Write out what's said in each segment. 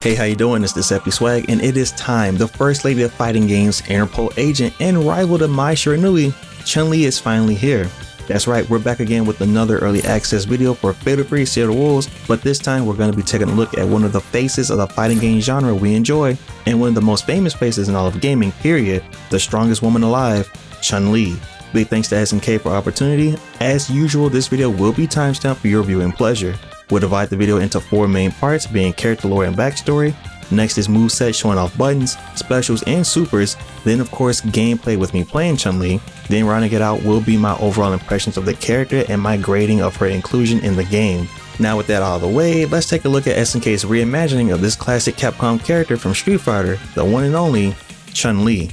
Hey, how you doing? It's DecepySwag, and it is time. The First Lady of Fighting Games, Interpol agent, and rival to Is Chun Li, Chun Li is finally here. That's right, we're back again with another early access video for Fatal Fury Seal the Wolves, but this time we're going to be taking a look at one of the faces of the fighting game genre we enjoy, and one of the most famous faces in all of gaming, period, the strongest woman alive, Chun Li. Big thanks to SNK for opportunity. As usual, this video will be timestamped for your viewing pleasure. We'll divide the video into 4 main parts, being character lore and backstory. Next is move set showing off buttons, specials, and supers. Then of course gameplay with me playing Chun Li. Then rounding it out will be my overall impressions of the character and my grading of her inclusion in the game. Now with that out of the way, let's take a look at SNK's reimagining of this classic Capcom character from Street Fighter, the one and only Chun Li.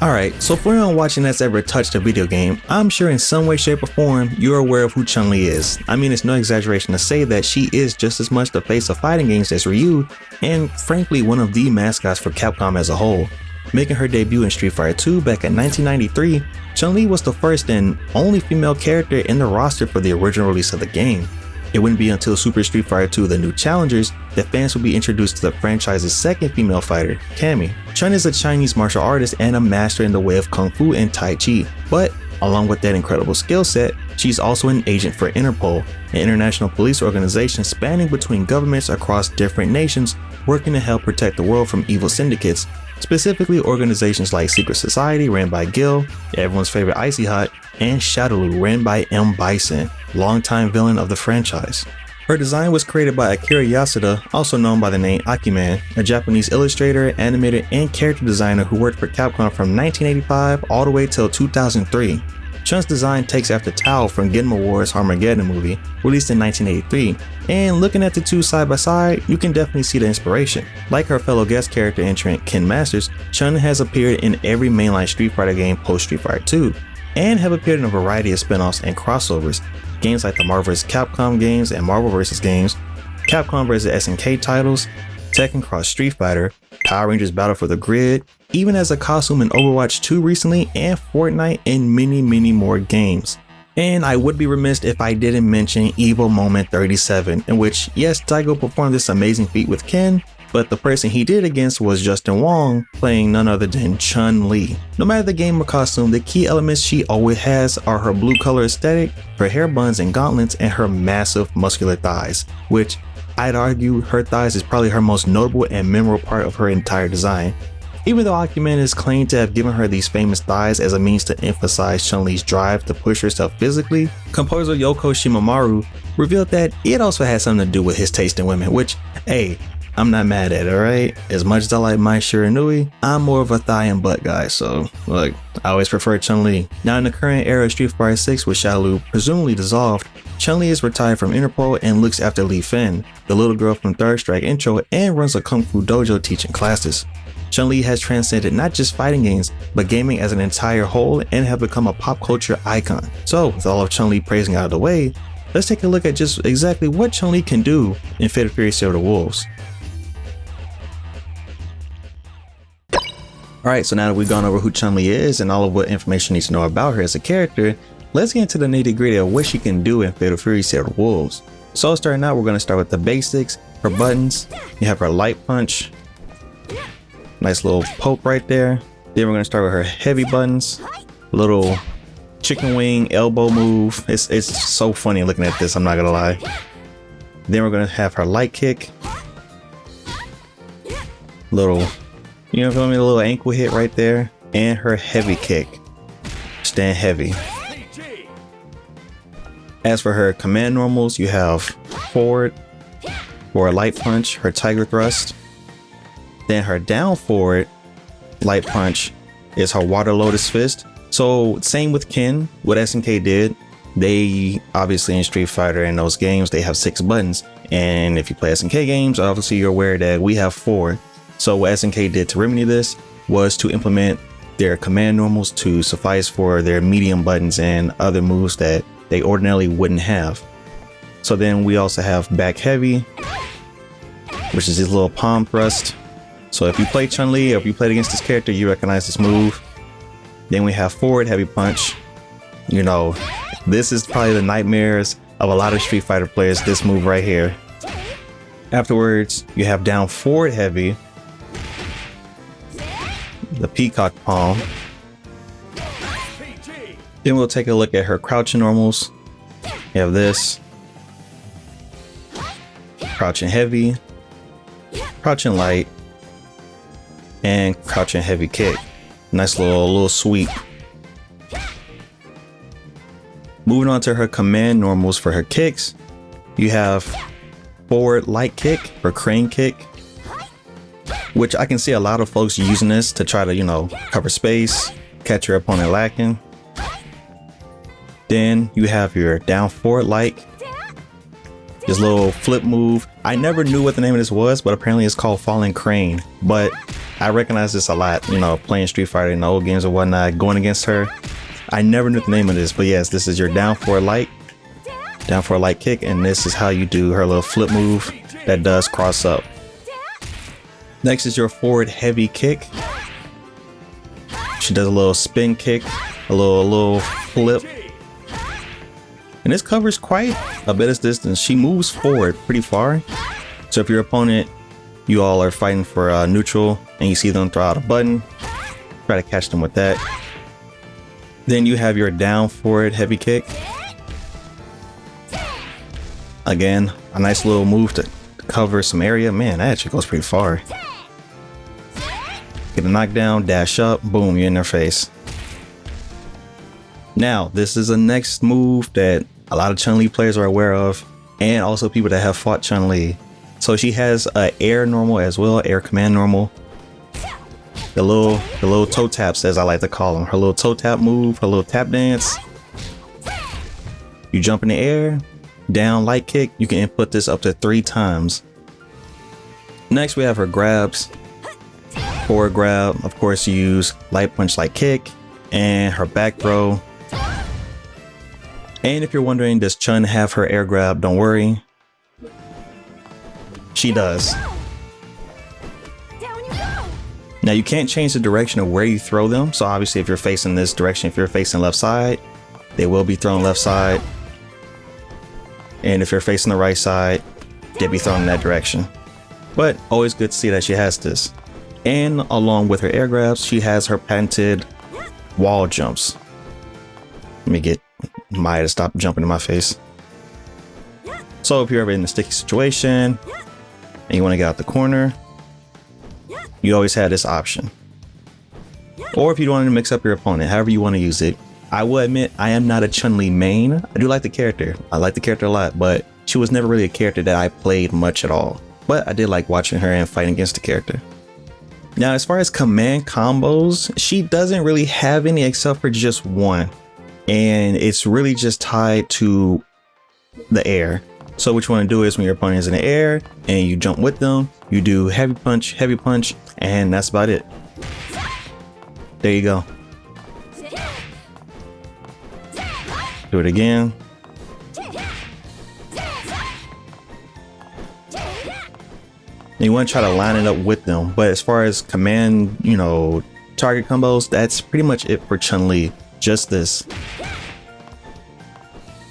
Alright, so for anyone watching that's ever touched a video game, I'm sure in some way, shape, or form, you're aware of who Chun Li is. I mean, it's no exaggeration to say that she is just as much the face of fighting games as Ryu, and frankly one of the mascots for Capcom as a whole. Making her debut in Street Fighter 2 back in 1993, Chun Li was the first and only female character in the roster for the original release of the game. It wouldn't be until Super Street Fighter 2 The New Challengers that fans would be introduced to the franchise's second female fighter, Cammy. Chun is a Chinese martial artist and a master in the way of Kung Fu and Tai Chi, but along with that incredible skill set, she's also an agent for Interpol, an international police organization spanning between governments across different nations working to help protect the world from evil syndicates, specifically organizations like Secret Society ran by Gil, everyone's favorite Icy Hot, and Shadowloo ran by M. Bison, longtime villain of the franchise. Her design was created by Akira Yasuda, also known by the name Akiman, a Japanese illustrator, animator, and character designer who worked for Capcom from 1985 all the way till 2003. Chun's design takes after Tao from Game Awards' Armageddon movie, released in 1983, and looking at the two side by side, you can definitely see the inspiration. Like her fellow guest character entrant Ken Masters, Chun has appeared in every mainline Street Fighter game post Street Fighter 2, and have appeared in a variety of spin-offs and crossovers, games like the Marvel vs. Capcom games and Marvel vs. games, Capcom vs. SNK titles, Tekken Cross Street Fighter, Power Rangers Battle for the Grid, even as a costume in Overwatch 2 recently, and Fortnite, and many more games. And I would be remiss if I didn't mention Evil Moment 37, in which, yes, Daigo performed this amazing feat with Ken, but the person he did it against was Justin Wong, playing none other than Chun Li. No matter the game or costume, the key elements she always has are her blue color aesthetic, her hair buns and gauntlets, and her massive muscular thighs, which I'd argue her thighs is probably her most notable and memorable part of her entire design. Even though Akiman is claimed to have given her these famous thighs as a means to emphasize Chun Li's drive to push herself physically, composer Yoko Shimamaru revealed that it also had something to do with his taste in women, which, hey, I'm not mad at it, alright? As much as I like Mai Shiranui, I'm more of a thigh and butt guy, so look, I always prefer Chun Li. Now in the current era of Street Fighter 6 with Shadowloo presumably dissolved, Chun Li is retired from Interpol and looks after Li Fen, the little girl from Third Strike intro, and runs a Kung Fu dojo teaching classes. Chun Li has transcended not just fighting games, but gaming as an entire whole and have become a pop culture icon. So with all of Chun Li praising out of the way, let's take a look at just exactly what Chun Li can do in Fatal Fury Seal the Wolves. Alright, so now that we've gone over who Chun Li is and all of what information you need to know about her as a character, let's get into the nitty gritty of what she can do in Fatal Fury Seal the Wolves. So starting out, we're going to start with the basics. Her buttons, you have her light punch, nice little poke right there. Then we're going to start with her heavy buttons, little chicken wing elbow move. It's so funny looking at this, I'm not gonna lie. Then we're going to have her light kick, little, you know, feel me, a little ankle hit right there, and her heavy kick, stand heavy. As for her command normals, you have forward for a light punch, her tiger thrust. Then her down forward light punch is her water lotus fist. So same with Ken, what SNK did, they obviously in Street Fighter and those games, they have 6 buttons. And if you play SNK games, obviously you're aware that we have 4. So what SNK did to remedy this was to implement their command normals to suffice for their medium buttons and other moves that they ordinarily wouldn't have. So then we also have back heavy, which is his little palm thrust. So if you play Chun Li or if you played against this character, you recognize this move. Then we have forward heavy punch. You know, this is probably the nightmares of a lot of Street Fighter players, this move right here. Afterwards, you have down forward heavy, the peacock palm. Then we'll take a look at her crouching normals. You have this, crouching heavy, crouching light, and crouching heavy kick. Nice little sweep. Moving on to her command normals for her kicks, you have forward light kick or crane kick, which I can see a lot of folks using this to try to, you know, cover space, catch your opponent lacking. Then you have your down forward light, this little flip move. I never knew what the name of this was, but apparently it's called falling crane. But I recognize this a lot, you know, playing Street Fighter in the old games or whatnot, going against her. I never knew the name of this, but yes, this is your down forward light kick, and this is how you do her little flip move that does cross up. Next is your forward heavy kick. She does a little spin kick, a little flip. And this covers quite a bit of distance. She moves forward pretty far. So if your opponent, you all are fighting for neutral and you see them throw out a button, try to catch them with that. Then you have your down forward heavy kick. Again, a nice little move to cover some area. Man, that actually goes pretty far. Get a knockdown, dash up, boom, you're in their face. Now, this is a next move that a lot of Chun Li players are aware of, and also people that have fought Chun Li. So she has a air normal as well, air command normal. The little toe taps, as I like to call them. Her little toe tap move, her little tap dance. You jump in the air, down light kick. You can input this up to 3 times. Next, we have her grabs. Forward grab, of course, you use light punch, light kick, and her back throw. And if you're wondering, does Chun have her air grab? Don't worry, she does. Now you can't change the direction of where you throw them. So obviously if you're facing this direction, if you're facing left side, they will be thrown left side. And if you're facing the right side, they'll be thrown in that direction. But always good to see that she has this. And along with her air grabs, she has her patented wall jumps. Let me get Maya to stop jumping in my face. So if you're ever in a sticky situation and you want to get out the corner, you always have this option. Or if you want to mix up your opponent, however you want to use it. I will admit, I am not a Chun Li main. I do like the character. I like the character a lot, but she was never really a character that I played much at all. But I did like watching her and fighting against the character. Now, as far as command combos, she doesn't really have any except for just one. And it's really just tied to the air. So what you want to do is when your opponent is in the air and you jump with them, you do heavy punch, and that's about it. There you go. Do it again. And you want to try to line it up with them. But as far as command, target combos, that's pretty much it for Chun Li. Just this.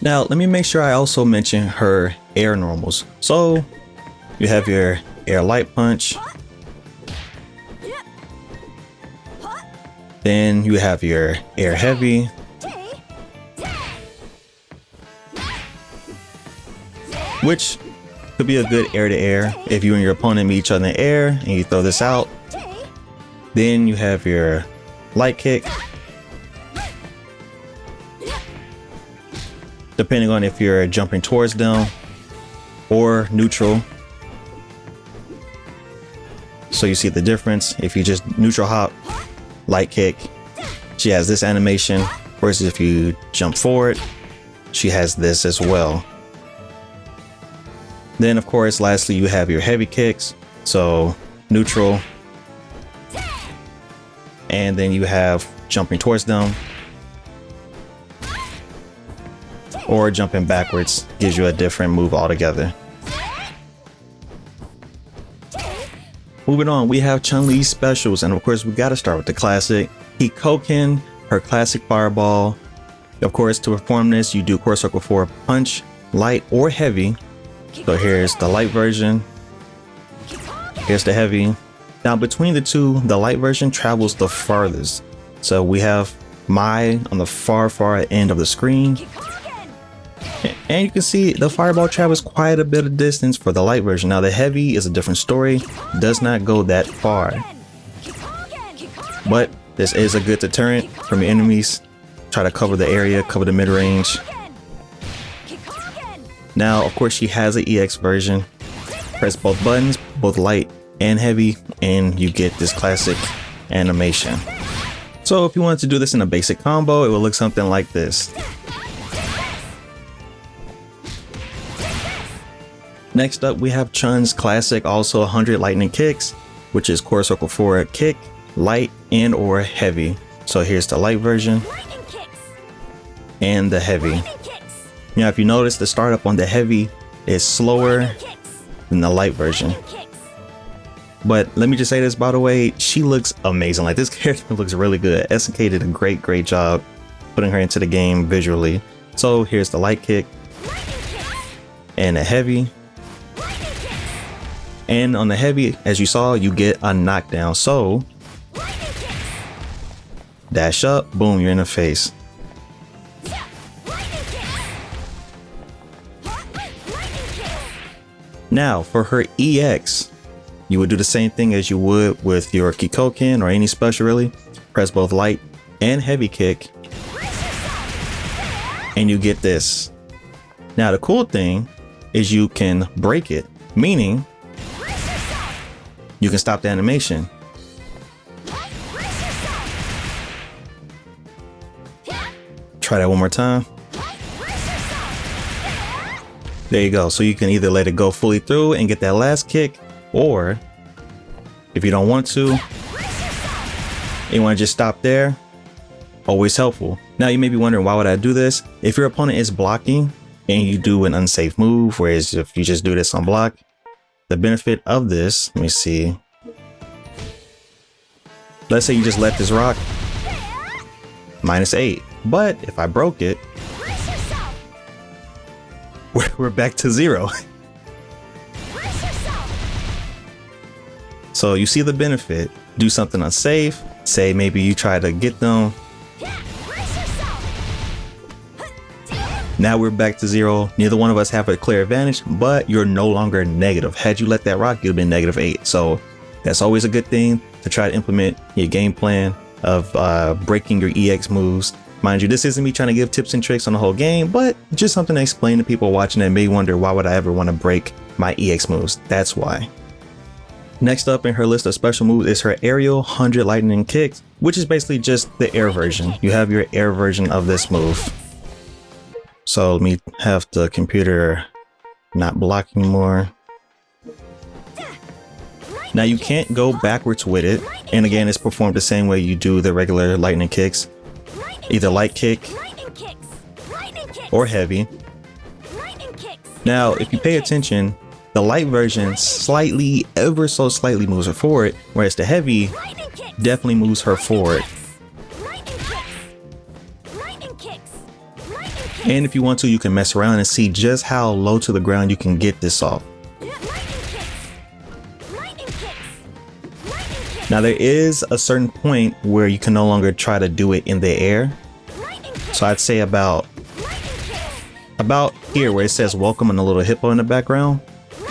Now, let me make sure I also mention her air normals. So you have your air light punch. Then you have your air heavy. Which could be a good air to air if you and your opponent meet each other in the air and you throw this out. Then you have your light kick. Depending on if you're jumping towards them or neutral. So you see the difference. If you just neutral hop, light kick, she has this animation, versus if you jump forward, she has this as well. Then of course, lastly, you have your heavy kicks. So neutral. And then you have jumping towards them. Or jumping backwards gives you a different move altogether. Moving on, we have Chun Li specials, and of course we got to start with the classic Hikoken, her classic fireball. Of course, to perform this, you do core circle 4 punch, light, or heavy. So here's the light version. Here's the heavy. Now between the two, the light version travels the farthest. So we have Mai on the far end of the screen. And you can see the fireball travels quite a bit of distance for the light version. Now the heavy is a different story, does not go that far. But this is a good deterrent from your enemies. Try to cover the area, cover the mid-range. Now, of course, she has an EX version. Press both buttons, both light and heavy, and you get this classic animation. So if you wanted to do this in a basic combo, it would look something like this. Next up, we have Chun's classic, also 100 lightning kicks, which is quarter circle forward kick, light and or heavy. So here's the light version and the heavy. Now, if you notice, the startup on the heavy is slower than the light version. But let me just say this, by the way, she looks amazing. Like, this character looks really good. SNK did a great job putting her into the game visually. So here's the light kick and the heavy. And on the heavy, as you saw, you get a knockdown. So dash up, boom, you're in the face. Now for her EX, you would do the same thing as you would with your Kikoken or any special really. Press both light and heavy kick and you get this. Now the cool thing is you can break it, meaning you can stop the animation. Try that one more time. There you go. So you can either let it go fully through and get that last kick, or if you don't want to, you want to just stop there, always helpful. Now you may be wondering, why would I do this? If your opponent is blocking and you do an unsafe move, whereas if you just do this on block, the benefit of this, let me see. Let's say you just let this rock, -8. But if I broke it, we're back to 0. So you see the benefit. Do something unsafe. Say maybe you try to get them. Now we're back to 0. Neither one of us have a clear advantage, but you're no longer negative. Had you let that rock, you'd have been -8. So that's always a good thing to try to implement your game plan of breaking your EX moves. Mind you, this isn't me trying to give tips and tricks on the whole game, but just something to explain to people watching that may wonder, why would I ever want to break my EX moves? That's why. Next up in her list of special moves is her aerial 100 lightning kicks, which is basically just the air version. You have your air version of this move. So let me have the computer not block anymore. Now you can't go backwards with it. And again, it's performed the same way you do the regular lightning kicks. Either light kick or heavy. Now, if you pay attention, the light version slightly, ever so slightly moves her forward, whereas the heavy definitely moves her forward. And if you want to, you can mess around and see just how low to the ground you can get this off. Now there is a certain point where you can no longer try to do it in the air. So I'd say about here where it says welcome and a little hippo in the background.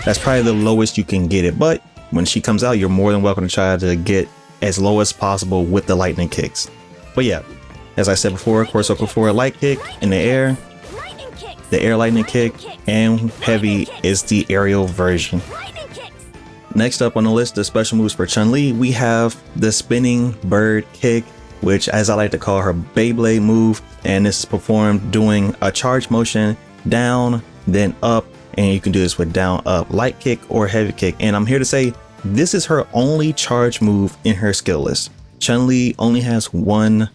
That's probably the lowest you can get it. But when she comes out, you're more than welcome to try to get as low as possible with the lightning kicks. But yeah, as I said before, quarter circle forward light kick in the air lightning kick, and heavy is the aerial version. Next up on the list of special moves for Chun Li, we have the spinning bird kick, which, as I like to call her, Beyblade move, and this is performed doing a charge motion down, then up, and you can do this with down, up, light kick or heavy kick. And I'm here to say this is her only charge move in her skill list. Chun Li only has one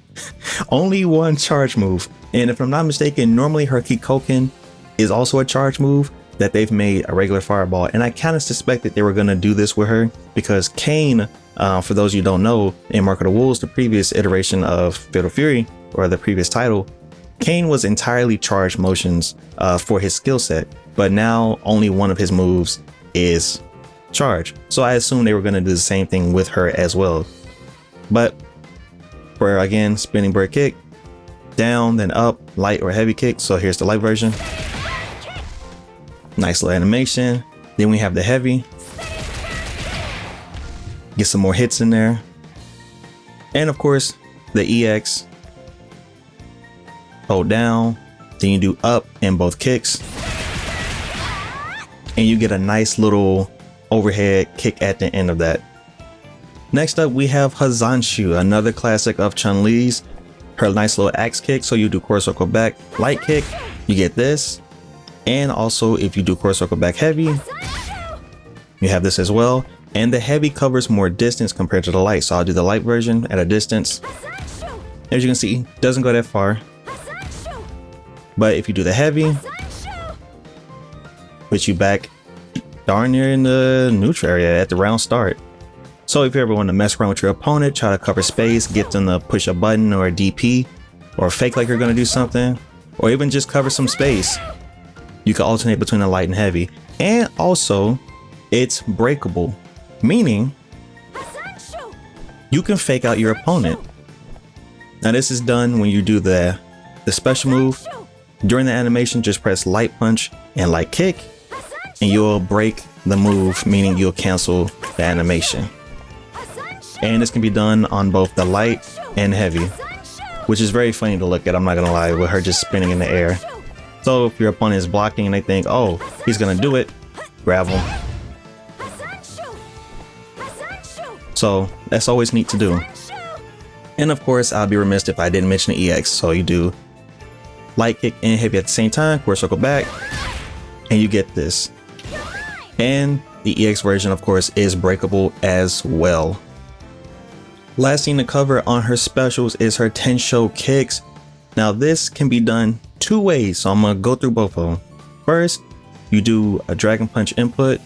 charge move, and if I'm not mistaken, normally her Kikoken is also a charge move that they've made a regular fireball. And I kind of suspected they were going to do this with her because Kane, for those of you who don't know, in Mark of the Wolves, the previous iteration of Fatal Fury, or the previous title, Kane was entirely charged motions for his skill set, but now only one of his moves is charge. So I assume they were going to do the same thing with her as well. But for, again, spinning bird kick, down, then up, light or heavy kick. So here's the light version. Nice little animation. Then we have the heavy. Get some more hits in there. And of course, the EX. Hold down. Then you do up in both kicks. And you get a nice little overhead kick at the end of that. Next up, we have Hazanshu, another classic of Chun-Li's. Her nice little axe kick. So you do core circle back, light kick, you get this. And also if you do core circle back heavy, you have this as well. And the heavy covers more distance compared to the light. So I'll do the light version at a distance. As you can see, doesn't go that far. But if you do the heavy, puts you back darn near in the neutral area at the round start. So if you ever want to mess around with your opponent, try to cover space, get them to push a button or a DP, or fake like you're going to do something, or even just cover some space, you can alternate between the light and heavy. And also, it's breakable, meaning you can fake out your opponent. Now this is done when you do the special move. During the animation, just press light punch and light kick, and you'll break the move, meaning you'll cancel the animation. And this can be done on both the light and heavy, which is very funny to look at, I'm not gonna lie, with her just spinning in the air. So if your opponent is blocking and they think, oh, he's gonna do it, grab him. So that's always neat to do. And of course, I'll be remiss if I didn't mention the EX. So you do light kick and heavy at the same time, core circle back, and you get this. And the EX version, of course, is breakable as well. Last thing to cover on her specials is her Tensho kicks. Now this can be done two ways, so I'm gonna go through both of them. First, you do a dragon punch input,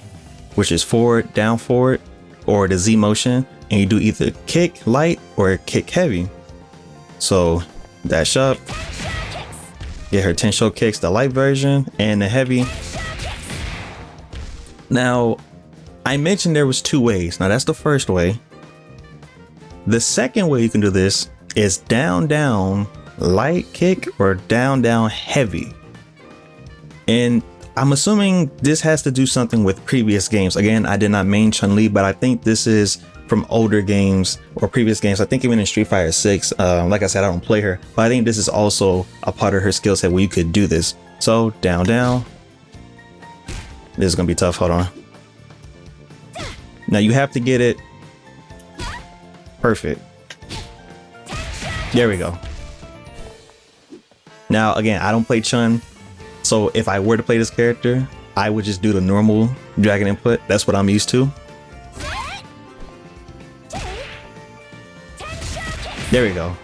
which is forward, down, forward, or the Z motion, and you do either kick light or kick heavy. So dash up, get her Tensho kicks, the light version and the heavy. Now I mentioned there was two ways. Now that's the first way. The second way you can do this is down down light kick or down down heavy. And I'm assuming this has to do something with previous games. Again, I did not main Chun-Li, but I think this is from older games or previous games. I think even in Street Fighter 6, like I said, I don't play her, but I think this is also a part of her skill set where you could do this. So down down. This is gonna be tough, hold on. Now you have to get it perfect. There we go. Now again, I don't play Chun, so if I were to play this character, I would just do the normal dragon input. That's what I'm used to. There we go.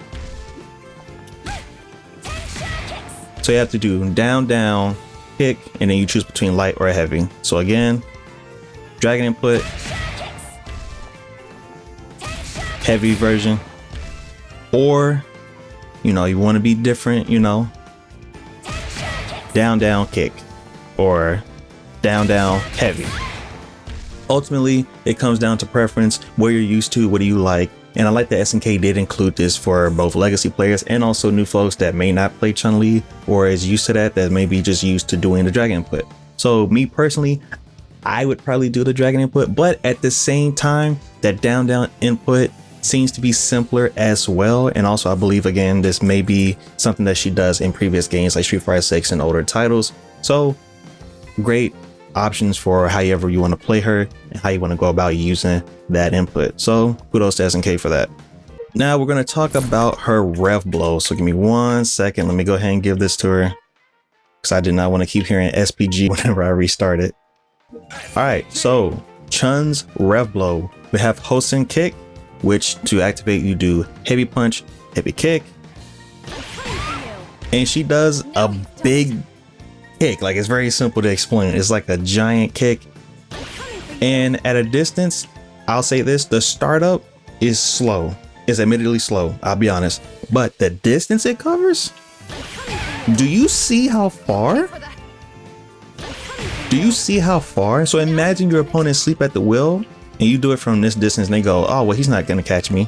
So you have to do down down kick, and then you choose between light or heavy. So again, dragon input, heavy version, or you know, you want to be different, you know, down down kick or down down heavy. Ultimately, it comes down to preference, what you're used to, what do you like. And I like that SNK did include this for both legacy players and also new folks that may not play Chun-Li or is used to that may be just used to doing the dragon input. So me personally, I would probably do the dragon input, but at the same time, that down down input seems to be simpler as well. And also I believe, again, this may be something that she does in previous games like Street Fighter 6 and older titles. So great options for however you want to play her and how you want to go about using that input. So kudos to SNK for that. Now we're going to talk about her rev blow. So give me 1 second. Let me go ahead and give this to her because I did not want to keep hearing SPG whenever I restart it. All right, so Chun's rev blow. We have Hosen kick, which to activate you do heavy punch, heavy kick, and she does a big kick. Like, it's very simple to explain. It's like a giant kick, and at a distance, I'll say this, the startup is slow. It's admittedly slow, I'll be honest, but the distance it covers, Do you see how far? Do you see how far? So imagine your opponent sleep at the wheel and you do it from this distance and they go, oh, well, he's not gonna catch me.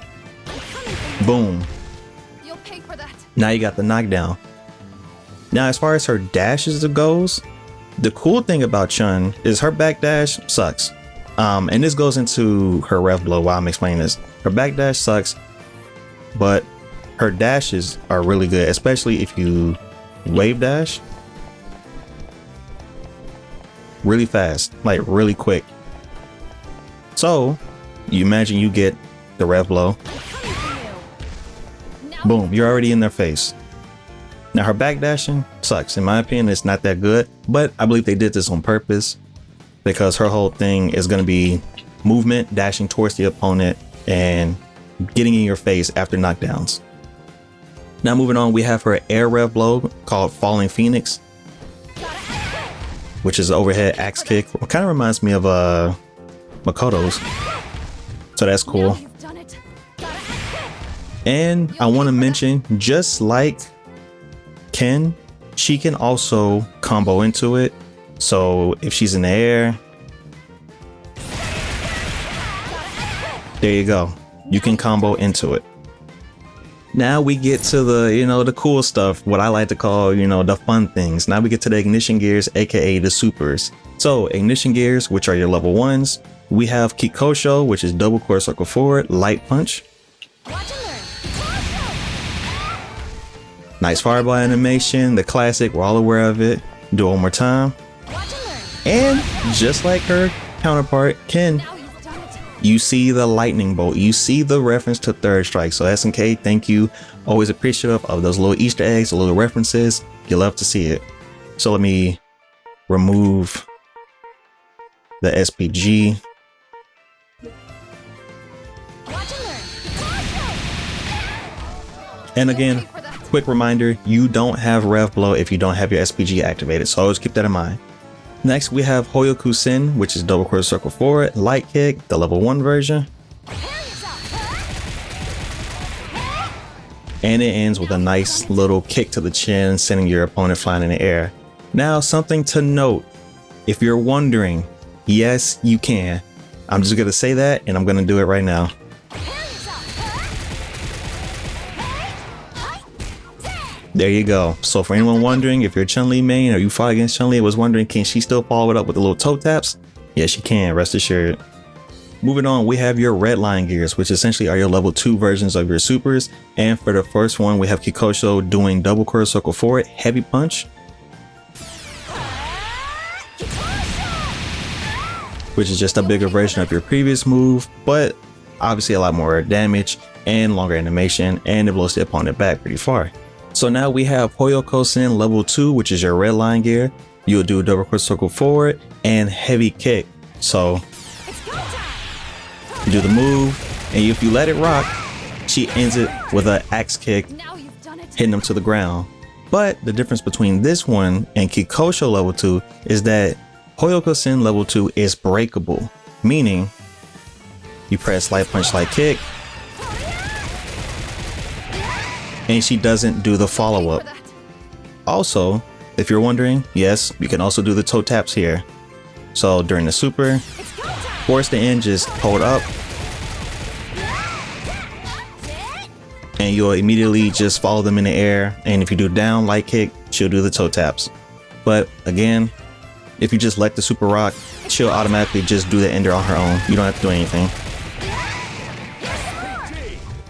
Boom. Now you got the knockdown. Now, as far as her dashes goes, the cool thing about Chun is her back dash sucks. And this goes into her ref blow while I'm explaining this. Her back dash sucks, but her dashes are really good, especially if you wave dash really fast, like really quick. So you imagine you get the ref blow. Boom, you're already in their face. Now her back dashing sucks. In my opinion, it's not that good, but I believe they did this on purpose because her whole thing is going to be movement, dashing towards the opponent and getting in your face after knockdowns. Now moving on, we have her air rev blow called Falling Phoenix, which is an overhead axe kick. It kind of reminds me of Cotw's. So that's cool. And I want to mention, just like Ken, she can also combo into it. So if she's in the air, there you go. You can combo into it. Now we get to the, the cool stuff, what I like to call, the fun things. Now we get to the ignition gears, aka the supers. So ignition gears, which are your level 1s. We have Kikosho, which is double quarter circle forward, light punch. Nice fireball animation, the classic, we're all aware of it. Do it one more time. And just like her counterpart, Ken, you see the lightning bolt. You see the reference to third strike. So SNK, thank you. Always appreciative of those little Easter eggs, the little references. You love to see it. So let me remove the SPG. And again, quick reminder, you don't have rev blow if you don't have your SPG activated. So always keep that in mind. Next, we have Hoyoku-sen, which is double quarter circle forward, light kick, the level 1 version. And it ends with a nice little kick to the chin, sending your opponent flying in the air. Now, something to note, if you're wondering, yes, you can. I'm just going to say that, and I'm going to do it right now. There you go. So for anyone wondering, if you're Chun Li main or you fought against Chun Li and was wondering, can she still follow it up with the little toe taps? Yes, she can, rest assured. Moving on, we have your red line gears, which essentially are your level 2 versions of your supers. And for the first one, we have Kikosho doing double quarter circle forward, heavy punch, which is just a bigger version of your previous move, but obviously a lot more damage and longer animation, and it blows the opponent back pretty far. So now we have Hoyoku-sen level 2, which is your red line gear. You'll do a double quarter circle forward and heavy kick. So you do the move, and if you let it rock, she ends it with an axe kick, hitting them to the ground. But the difference between this one and Kikosho level 2 is that Hoyoku-sen level 2 is breakable, meaning you press light punch, light kick, and she doesn't do the follow-up. Also, if you're wondering, yes, you can also do the toe taps here. So during the super, towards the end, just hold up, and you'll immediately just follow them in the air. And if you do down, light kick, she'll do the toe taps. But again, if you just let the super rock, she'll automatically just do the ender on her own. You don't have to do anything.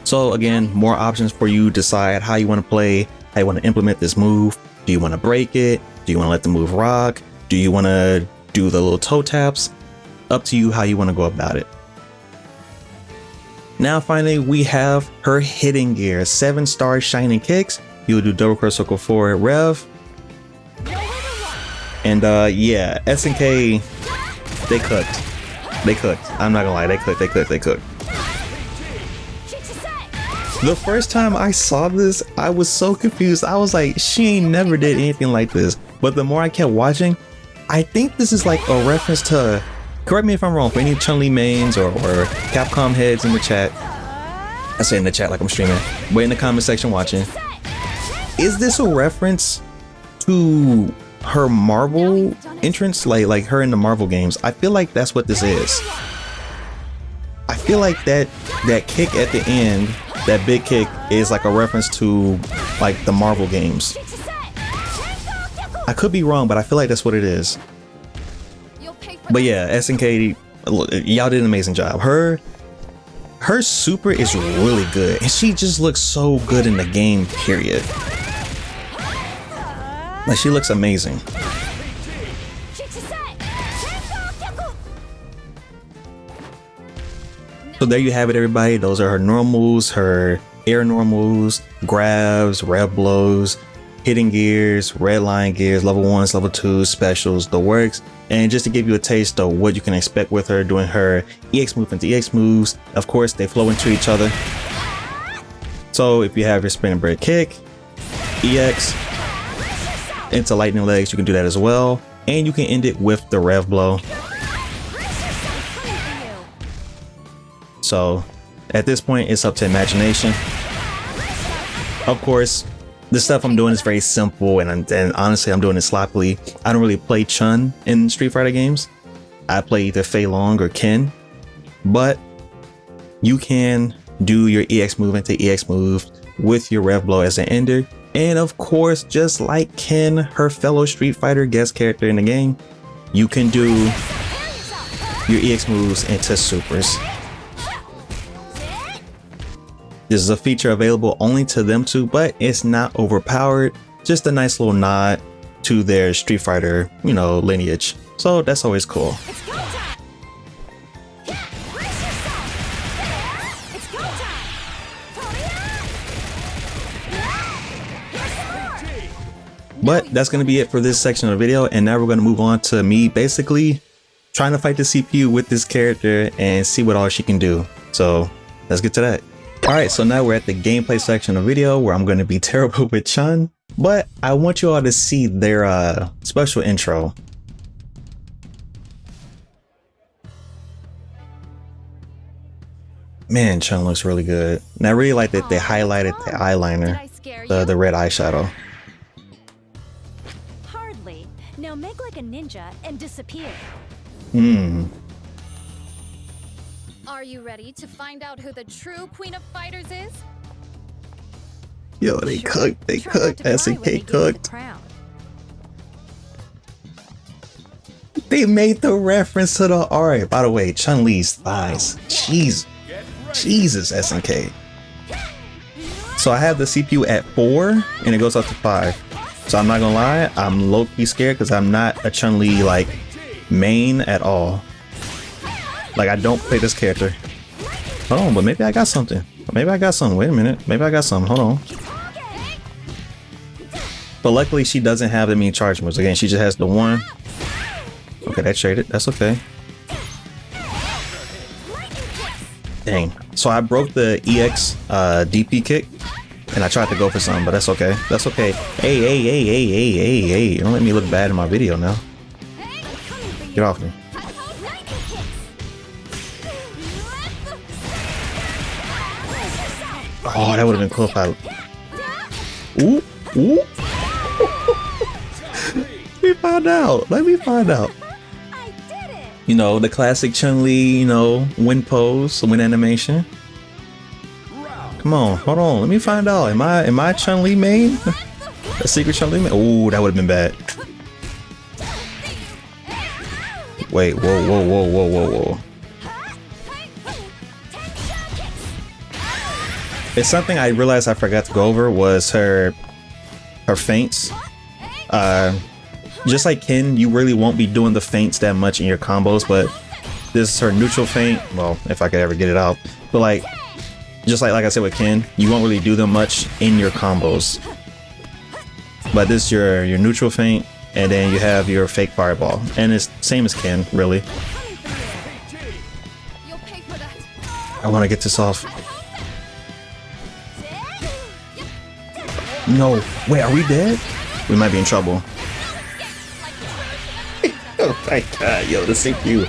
So again, more options for you. Decide how you want to play, how you want to implement this move. Do you want to break it? Do you want to let the move rock? Do you want to do the little toe taps? Up to you how you want to go about it. Now finally, we have her hitting gear, 7-star shining kicks. You'll do double quarter circle forward rev. And yeah, SNK, they cooked. They cooked. I'm not gonna lie, they cooked. The first time I saw this, I was so confused. I was like, she ain't never did anything like this. But the more I kept watching, I think this is like a reference to, correct me if I'm wrong, for any Chun Li mains or Capcom heads in the chat. I say in the chat like I'm streaming, but in the comment section watching. Is this a reference to her Marvel entrance, like her in the Marvel games. I feel like that's what this is. I feel like that kick at the end, that big kick, is like a reference to like the Marvel games. I could be wrong, but I feel like that's what it is. But yeah, SNK, y'all did an amazing job. Her super is really good, and she just looks so good in the game, period. Like, she looks amazing. So there you have it, everybody. Those are her normals, her air normals, grabs, rev blows, hidden gears, red line gears, level 1s, level 2s, specials, the works. And just to give you a taste of what you can expect with her doing her EX move into EX moves, of course they flow into each other. So if you have your spin and break kick, EX into lightning legs, you can do that as well. And you can end it with the rev blow. So at this point, it's up to imagination. Of course, the stuff I'm doing is very simple, and honestly, I'm doing it sloppily. I don't really play Chun in Street Fighter games. I play either Fei Long or Ken, but you can do your EX move into EX move with your rev blow as an ender. And of course, just like Ken, her fellow Street Fighter guest character in the game, you can do your EX moves into supers. This is a feature available only to them two, but it's not overpowered. Just a nice little nod to their Street Fighter, lineage. So that's always cool. But that's going to be it for this section of the video. And now we're going to move on to me basically trying to fight the CPU with this character and see what all she can do. So let's get to that. Alright, so now we're at the gameplay section of the video where I'm going to be terrible with Chun, but I want you all to see their special intro. Man, Chun looks really good. And I really like that they highlighted the eyeliner, the red eyeshadow. Hardly. Now make like a ninja and disappear. Are you ready to find out who the true Queen of Fighters is? Yo, they cooked. SNK cooked. They made the reference to the art. By the way, Chun Li's thighs. Jesus, SNK. So I have the CPU at 4 and it goes up to 5. So I'm not gonna lie, I'm low-key scared because I'm not a Chun Li like main at all. Like, I don't play this character. Hold on, but maybe I got something. Wait a minute. Maybe I got something. Hold on. But luckily, she doesn't have that many charge moves. Again, she just has the one. Okay, that traded. That's okay. Dang. So I broke the EX DP kick. And I tried to go for something, but that's okay. That's okay. Hey. Don't let me look bad in my video now. Get off me. Oh, that would have been cool if I... Ooh. Let me find out. The classic Chun Li, win pose, win animation. Come on, hold on. Let me find out. Am I Chun Li main? A secret Chun Li main? Oh, that would have been bad. Wait, whoa. It's something I realized I forgot to go over was her feints. Just like Ken, you really won't be doing the feints that much in your combos, but this is her neutral feint. Well, if I could ever get it out. But like, just like I said with Ken, you won't really do them much in your combos. But this is your neutral feint, and then you have your fake fireball. And it's same as Ken, really. I want to get this off. No, wait, are we dead? We might be in trouble. Oh my god, yo, the CPU.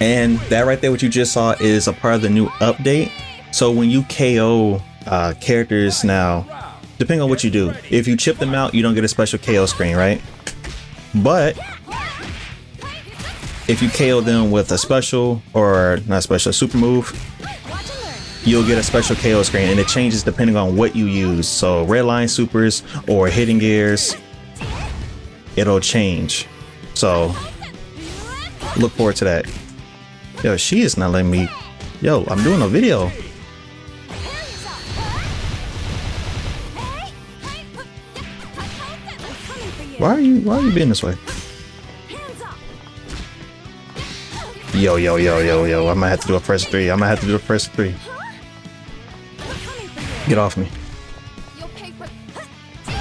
And that right there, what you just saw, is a part of the new update. So when you KO characters now depending on what you do. If you chip them out, you don't get a special KO screen, right? But if you KO them with a special, or not special, a super move, you'll get a special KO screen, and it changes depending on what you use. So red line supers or hidden gears, it'll change. So look forward to that. Yo, she is not letting me. Yo, I'm doing a video. Why are you being this way? Yo, I might have to do a first three. Get off me.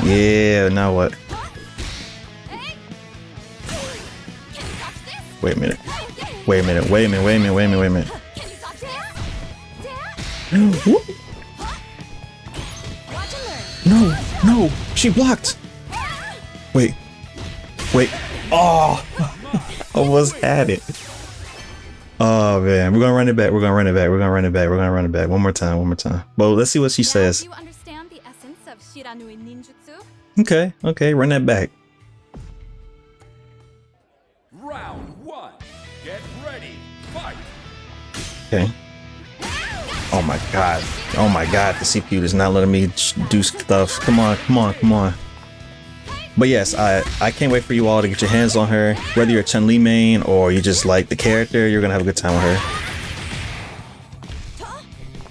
Yeah, now what? Wait a minute. No, she blocked. Wait. Oh, almost had it. Oh man, we're gonna run it back. One more time. Well, let's see what she says. You understand the essence of Shiranui ninjutsu? Okay, run that back. Round 1. Get ready. Fight. Okay. Oh my god, the CPU is not letting me do stuff. Come on. But yes, I can't wait for you all to get your hands on her. Whether you're a Chun Li main or you just like the character, you're gonna have a good time with her.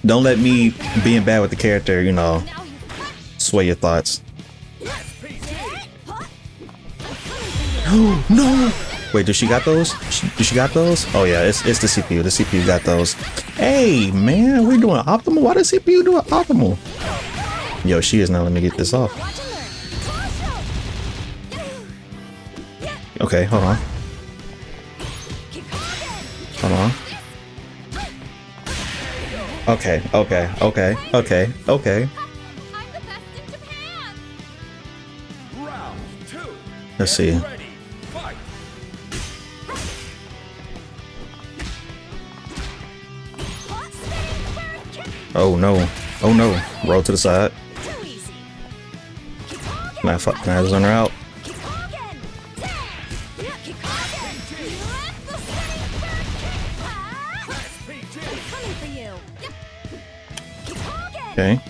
Don't let me being bad with the character, you know, sway your thoughts. No! Wait, does she got those? Oh yeah, it's the CPU. The CPU got those. Hey man, we're doing optimal. Why does CPU do optimal? Yo, she is not letting me get this off. Okay, hold on. Okay. I'm the best in Japan. Round 2. Let's see. Ready. Fight. Oh no. Roll to the side. Can I zone her out? Okay.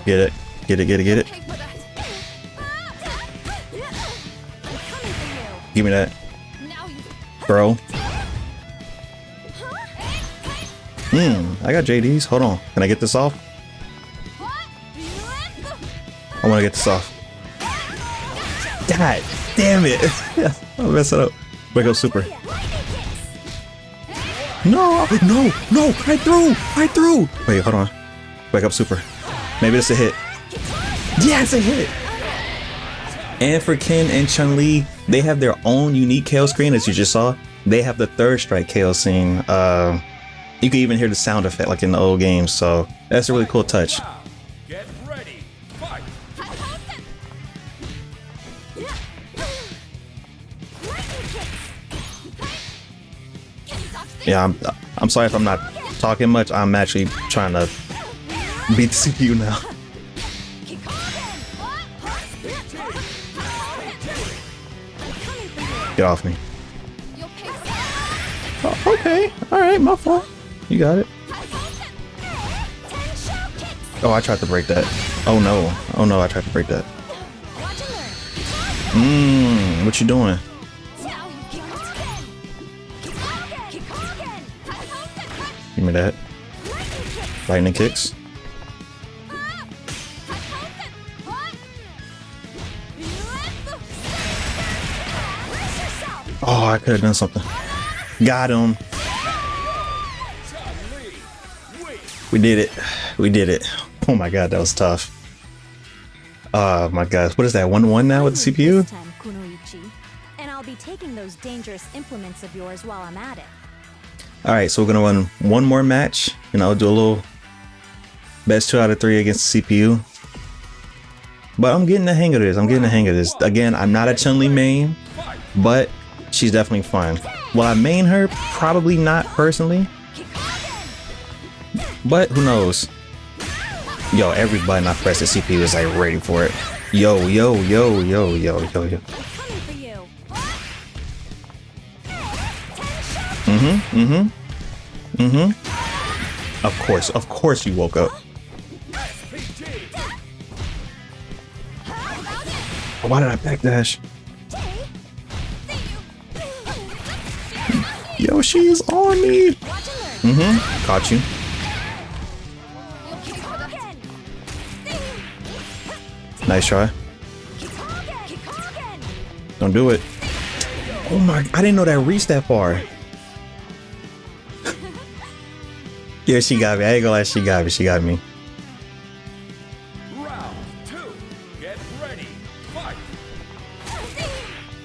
Get it. Give me that. Bro. I got JDs. Hold on. Can I get this off? I want to get this off. God damn it. I'll mess it up. Wake up super. No. I threw. Wait, hold on. Wake up super. Maybe it's a hit. Yeah, it's a hit. And for Ken and Chun Li, they have their own unique KO screen, as you just saw. They have the third strike KO scene. You can even hear the sound effect like in the old games. So that's a really cool touch. Get ready. Fight. Yeah, I'm sorry if I'm not talking much. I'm actually trying to beat the CPU now. Get off me. Oh, okay. Alright, my fault. You got it. Oh, I tried to break that. Oh no, I tried to break that. What you doing? Give me that. Lightning kicks. Oh, I could have done something. Got him. We did it. Oh my god, that was tough. Oh my gosh, what is that? 1-1 now with the CPU? And I'll be taking those dangerous implements of yours while I'm at it. All right, so we're gonna run one more match, and I'll do a little best 2 out of 3 against the CPU. But I'm getting the hang of this. Again, I'm not a Chun Li main, but she's definitely fun. Will I main her? Probably not personally, but who knows? Yo, every button I press, the CPU is like ready for it. Yo, yo, yo, yo, yo, yo, yo. Coming for you. Of course you woke up. Why did I backdash? Yo, she's on me. Caught you. Nice try. Don't do it. Oh my, I didn't know that reached that far. Yeah, she got me. I ain't gonna lie, she got me. She got me. Round 2. Get ready. Fight.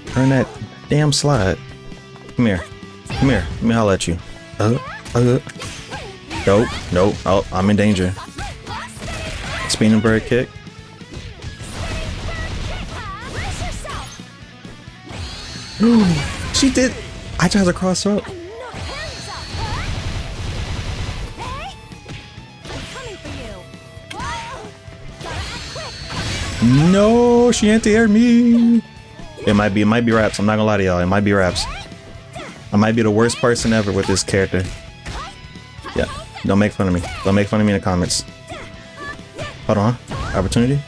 Turn that damn slide. Come here. Come here. Let me holler at you. Nope. Nope. Oh, I'm in danger. Spinning bird kick. She did. I tried to cross her up. No, she anti-aired me. It might be raps. I'm not gonna lie to y'all. It might be raps. I might be the worst person ever with this character. Yeah, don't make fun of me. Don't make fun of me in the comments. Hold on. Opportunity.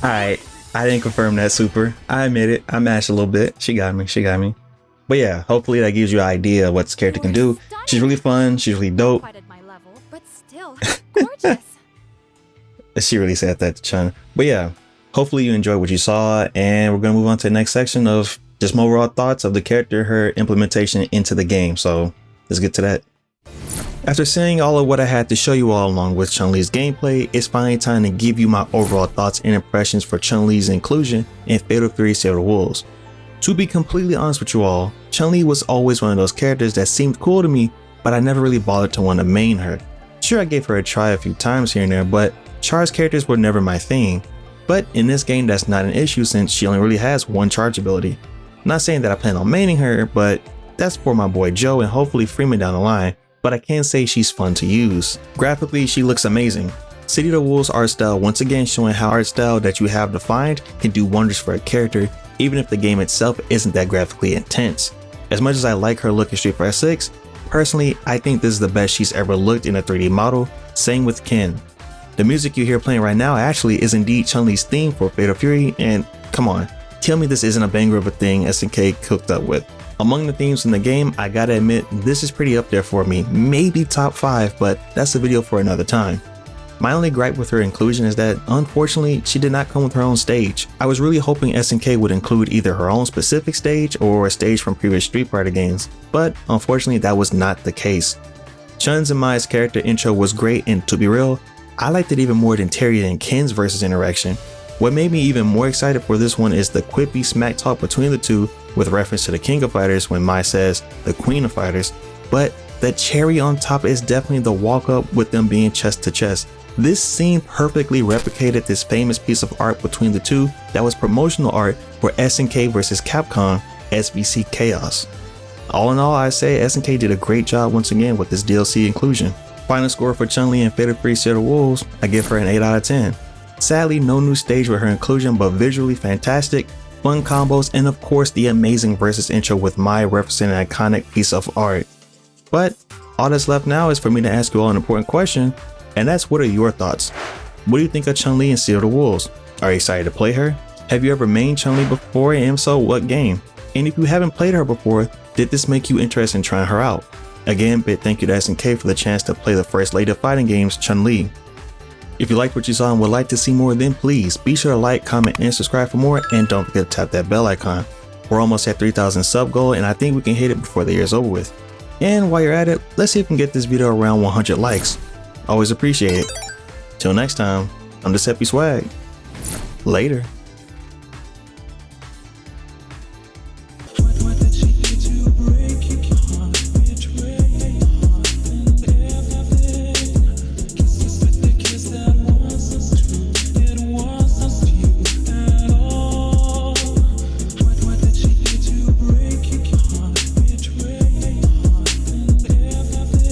Alright, I didn't confirm that super. I admit it. I mashed a little bit. She got me. She got me. But yeah, hopefully that gives you an idea of what this character can do. She's really fun. She's really dope. But still, gorgeous. She really said that to Chun. But yeah, hopefully you enjoyed what you saw, and we're gonna move on to the next section of just my overall thoughts of the character, her implementation into the game. So let's get to that. After seeing all of what I had to show you all along with Chun Li's gameplay, it's finally time to give you my overall thoughts and impressions for Chun Li's inclusion in Fatal Fury Save the Wolves. To be completely honest with you all, Chun Li was always one of those characters that seemed cool to me, but I never really bothered to want to main her. Sure, I gave her a try a few times here and there, but charge characters were never my thing. But in this game, that's not an issue since she only really has one charge ability. Not saying that I plan on maining her, but that's for my boy Joe and hopefully Freeman down the line, but I can say she's fun to use. Graphically, she looks amazing. City of the Wolves art style once again showing how art style that you have defined can do wonders for a character, even if the game itself isn't that graphically intense. As much as I like her look in Street Fighter 6, personally, I think this is the best she's ever looked in a 3D model, same with Ken. The music you hear playing right now actually is indeed Chun Li's theme for Fatal Fury, and come on, tell me this isn't a banger of a thing SNK cooked up with. Among the themes in the game, I gotta admit, this is pretty up there for me, maybe top 5, but that's a video for another time. My only gripe with her inclusion is that, unfortunately, she did not come with her own stage. I was really hoping SNK would include either her own specific stage or a stage from previous Street Fighter games, but unfortunately that was not the case. Chun's and Mai's character intro was great, and to be real, I liked it even more than Terry and Ken's versus interaction. What made me even more excited for this one is the quippy smack talk between the two with reference to the King of Fighters when Mai says the Queen of Fighters, but the cherry on top is definitely the walk up with them being chest to chest. This scene perfectly replicated this famous piece of art between the two that was promotional art for SNK vs Capcom SVC Chaos. All in all, I say SNK did a great job once again with this DLC inclusion. Final score for Chun Li and Fatal Fury Save the Wolves, I give her an 8 out of 10. Sadly, no new stage with her inclusion, but visually fantastic, fun combos, and of course the amazing versus intro with Mai referencing an iconic piece of art. But all that's left now is for me to ask you all an important question, and that's, what are your thoughts? What do you think of Chun Li and Save the Wolves? Are you excited to play her? Have you ever mained Chun Li before, and if so, what game? And if you haven't played her before, did this make you interested in trying her out? Again, big thank you to SNK for the chance to play the first lady of fighting games, Chun Li. If you liked what you saw and would like to see more, then please be sure to like, comment, and subscribe for more, and don't forget to tap that bell icon. We're almost at 3,000 sub goal, and I think we can hit it before the year's over with. And while you're at it, let's see if we can get this video around 100 likes. Always appreciate it. Till next time, I'm DecepySwag. Later.